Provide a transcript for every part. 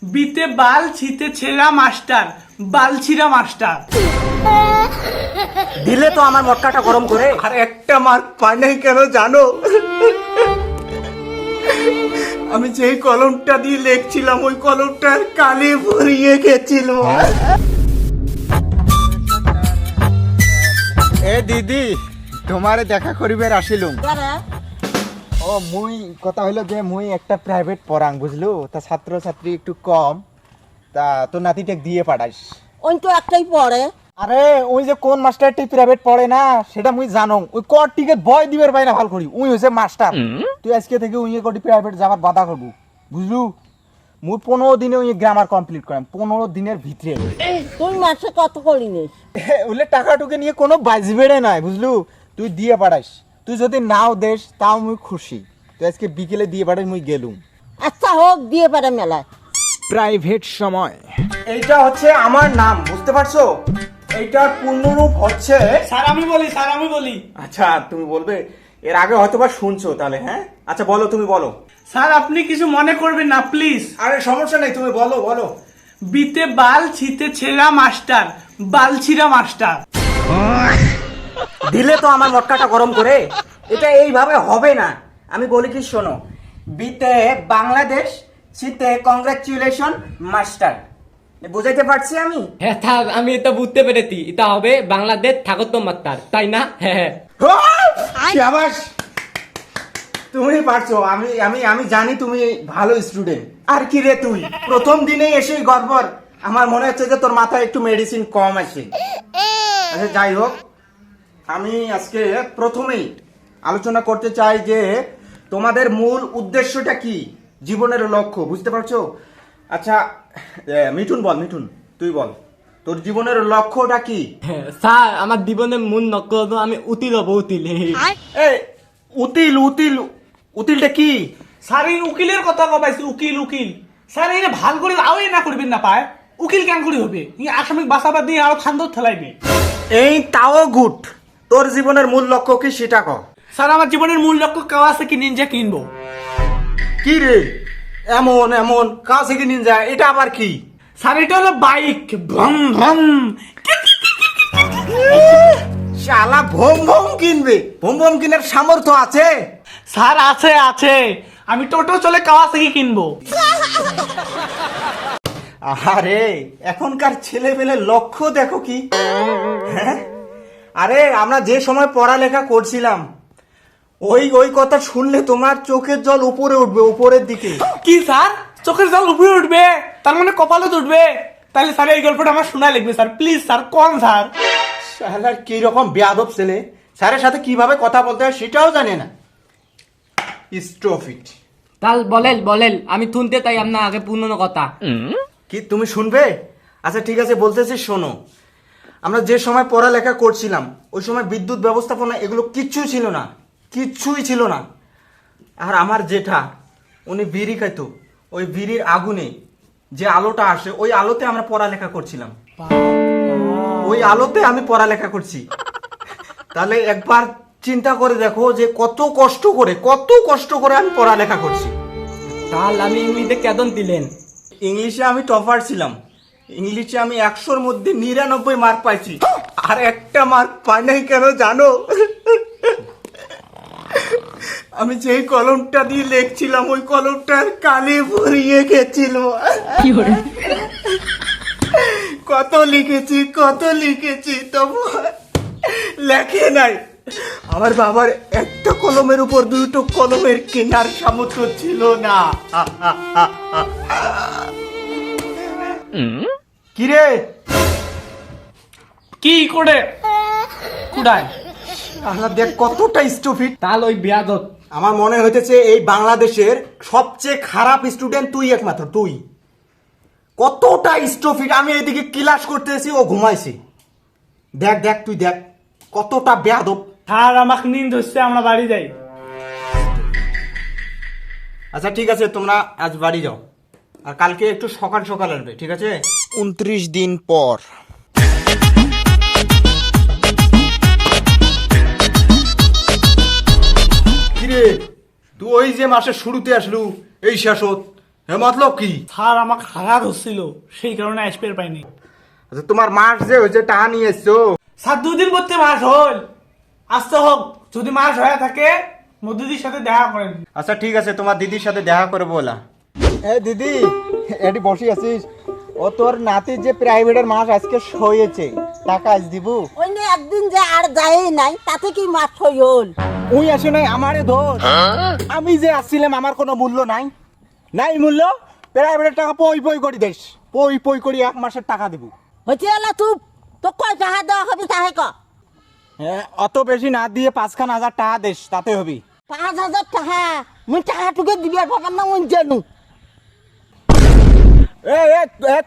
বিতে বাল ছিতে ছেঁড়া master, বালছিরা master. দিলে তো আমার মটকাটা গরম করে। আর একটা মার্ক পাই নাই কেন জানো? আমি যেই কলমটা দিয়ে লিখছিলাম ওই কলমটার কালি ভরিয়ে গেছিল। এ দিদি, তোমারে দেখা করিবার আসিলুম। ও মুই কথা হইলো যে মুই একটা প্রাইভেট পড়াং, বুঝলু? তা ছাত্র ছাত্রী একটু কম, তা তোর নাতিটাকে দিয়ে পাঠাইস। ওই তো একটাই পড়ে। আরে ওই যে কোন মাস্টারটি প্রাইভেট পড়ে না সেটা মুই জানো। ওই কর টিকেট ভয় দিবের পাই না ভাল করি। উই হইছে মাস্টার। তুই আজকে থেকে উই কোটি প্রাইভেট যাবার বাধা করবো, বুঝলু? মুই 15 দিনে ওই গ্রামার কমপ্লিট করাম, 15 দিনের ভিতরে। তুই মাসে কত করি নিস? ওলে টাকাটুকে নিয়ে কোনো বাজবেড়ে নাই, বুঝলু? তুই দিয়ে পাঠাইস। তুই যদি নাও দেশ তাও মুই খুশি। তুই আজকে বিকেলে দিয়ে পাঠাইস, মুই গেলুম। আচ্ছা হোক, দিয়ে পারে মেলায়। প্রাইভেট সময়। এইটা হচ্ছে আমার নাম, বুঝতে পারছো? এইটার পূর্ণরূপ হচ্ছে। স্যার আমি বলি। আচ্ছা তুমি বলবে, এর আগে হয়তোবা শুনছো তাহলে। হ্যাঁ আচ্ছা বলো, তুমি বলো। স্যার আপনি কিছু মনে করবেন না প্লিজ। আরে সমস্যা নেই, তুমি বলো বলো। বিতে বাল ছিতে ছেঁড়া মাস্টার, বালছিরা মাস্টার। দিলে তো আমার মটকাটা গরম করে। এটা এইভাবে হবে না। আমি বলি কি শোনো, বিতে বাংলাদেশ, সিতে কংগ্রাচুলেশন মাস্টার। বুঝাইতে পারছি আমি? হ্যাঁ থাক, আমি এটা বুঝতে পেরেছি। এটা হবে বাংলাদেশ স্বাগত মাত্রার, তাই না? হ্যাঁ। শাবাশ, তুমি পারছো। আমি আমি আমি জানি তুমি ভালো স্টুডেন্ট। আর কি রে তুই প্রথম দিনেই এসেই গড়বড়। আমার মনে হচ্ছে যে তোর মাথায় একটু মেডিসিন কম আছে। আচ্ছা যাই হোক, আমি আজকে প্রথমেই আলোচনা করতে চাই যে তোমাদের মূল উদ্দেশ্যটা কি, জীবনের লক্ষ্য, বুঝতে পারছো? আচ্ছা মিঠুন বল, মিঠুন তুই বল, তোর জীবনের লক্ষ্যটা কি? হ্যাঁ, স্যার আমার জীবনের মূল লক্ষ্য হলো আমি উতিল হবো, উতিল। এই উতিল উতিল উতিলটা কি? স্যার এই উকিলের কথা কবাইছি, উকিল উকিল। স্যার এই ভাল করে আওয়াই না করবেন না পায়। উকিল কেন করি হবে? আসামিক বাঁচাবার দিয়ে আরো খান্দর ঠেলাইবে। এই তাও গুড। তোর জীবনের মূল লক্ষ্য কি সেটা কর। স্যার আমার জীবনের মূল লক্ষ্য কাওয়াসাকি নিনজা কিনবো। কি রে এমন এমন কাওয়াসাকি নিনজা, এটা আবার কি? স্যার এটা হলো বাইক, ভ্রম ভ্রম। শালা ভোম ভোম কিনবে? ভোম ভোম কেনার সামর্থ্য আছে? স্যার আছে আছে, আমি টোটো চলে কাওয়াসাকি কিনবো। আরে এখনকার ছেলে পেলে লক্ষ্য দেখো কি। হ্যাঁ আরে আমরা যে সময় পড়ালেখা করছিলাম ওই ওই কথা শুনলে তোমার চোখের জল উপরে উঠবে, উপরের দিকে। কি স্যার চোখের জল উপরে উঠবে? তার মানে কপালে উঠবে? তাহলে স্যার এই গল্পটা আমার শোনা লাগবে স্যার, প্লিজ স্যার কোন স্যার। শালার কি রকম বেয়াদব ছেলে, স্যারের সাথে কিভাবে কথা বলতে হয় সেটাও জানে না। স্টপিট। তাহলে বলেন আমি শুনতে তাই আপনার আগে পুরনো কথা। কি তুমি শুনবে? আচ্ছা ঠিক আছে বলতেছি শোনো। আমরা যে সময় পড়ালেখা করছিলাম ওই সময় বিদ্যুৎ ব্যবস্থাপনা এগুলো কিচ্ছুই ছিল না, কিচ্ছুই ছিল না। আর আমার জেঠা উনি বিড়ি খাইতো, ওই বিড়ির আগুনে যে আলোটা আসে ওই আলোতে আমরা পড়ালেখা করছিলাম, ওই আলোতে আমি পড়ালেখা করছি। তাহলে একবার চিন্তা করে দেখো যে কত কষ্ট করে আমি পড়ালেখা করছি। তাহলে আমি ইংলিশে কেমন দিলেন? ইংলিশে আমি টপার ছিলাম। ইংলিশে আমি 100-র মধ্যে 99 মার্ক পাইছি। আর একটা মার্ক পাই নাই কেন জানো? আমি যেই কলমটা দিয়ে লিখছিলাম ওই কলমটার কালি ভরিয়ে গেছিল। কত লিখেছি তবু লেখে নাই। আমার বাবার একটা কলমের উপর দুটো কলমের কেনার সামর্থ্য ছিল না। কিরে কি করে কুড়ায়? আল্লাহ দেখ কতটা স্টুপিড। তাহলে ওই বিয়াদত। আমার মনে হইতেছে এই বাংলাদেশের সবচেয়ে খারাপ স্টুডেন্ট তুই একমাত্র, তুই। কতটা স্টুপিড। আমি এদিকে ক্লাস করতেছি ও ঘুমাইছি। দেখ দেখ তুই দেখ কতটা বেয়াদব। স্যার আমাকে নিন ধরছে, আমরা বাড়ি যাই। আচ্ছা ঠিক আছে তোমরা আজ বাড়ি যাও, আর কালকে একটু সকাল সকাল আসবে, ঠিক আছে? 29 দিন পর। কিরে তুই ওই যে মাসের শুরুতে আসলু এই শেষত, মতলব কি? স্যার আমাকে হারাত হচ্ছিল, সেই কারণে আসবে পাইনি। আচ্ছা তোমার মাস যে হয়েছে টাকা নিয়ে এসছো? স্যার 2 দিন পড়তে মাস হল, আসতে হোক, যদি মাস হয়ে থাকে মধুদির সাথে দেখা করেন। আচ্ছা ঠিক আছে, তোমার দিদির সাথে দেখা করে বলা। দিদি এটি বসে আছিস, ও তোর নাতির যে প্রাইভেটের মাস আজকে হয়েছে, টাকা আজ দিব। ওই নিয়ে একদিন যে আর যায় নাই, তাতে কি মাছ হইল? উই আসে নাই আমারে দোষ, আমি যে আসছিলাম আমার কোনো মূল্য নাই, নাই মূল্য। প্রাইভেটের টাকা পই পই করি দেশ, পই পই করি 1 মাসের টাকা দিব। হচ্ছে এলা তুই তো কয় টাকা দেওয়া হবে তাহে ক। অত বেশি না দিয়ে 5,000 টাকা দেশ, তাতে হবি। 5,000 টাকা মুই টাকাটুকু দিবার ভাবার না মুই জানু।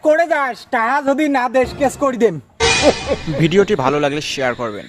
করে যাস, টাকা যদি না দেশ কেস করি দেম। ভিডিওটি ভালো লাগলে শেয়ার করবেন।